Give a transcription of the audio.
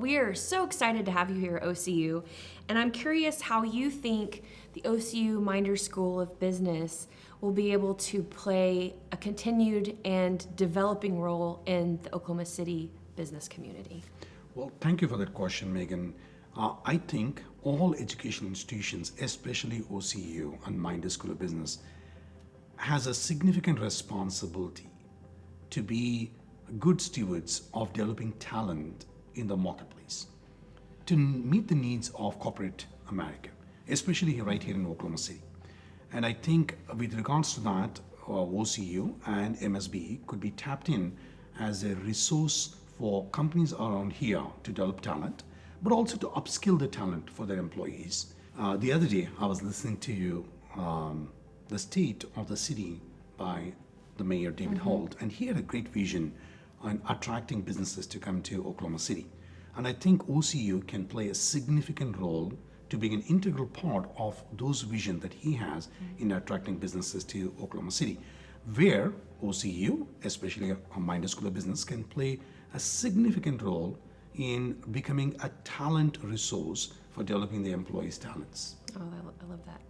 We are so excited to have you here at OCU, and I'm curious how you think the OCU Minders School of Business will be able to play a continued and developing role in the Oklahoma City business community. Well, thank you for that question, Megan. I think all educational institutions, especially OCU and Minders School of Business, has a significant responsibility to be good stewards of developing talent in the marketplace to meet the needs of corporate America, especially right here in Oklahoma City. And I think with regards to that, OCU and MSB could be tapped in as a resource for companies around here to develop talent, but also to upskill the talent for their employees. The other day, I was listening to the state of the city by the mayor, David Holt, and he had a great vision on attracting businesses to come to Oklahoma City. And I think OCU can play a significant role to be an integral part of those vision that he has in attracting businesses to Oklahoma City, where OCU, especially a Minders School of Business, can play a significant role in becoming a talent resource for developing the employees' talents. Oh, I love that.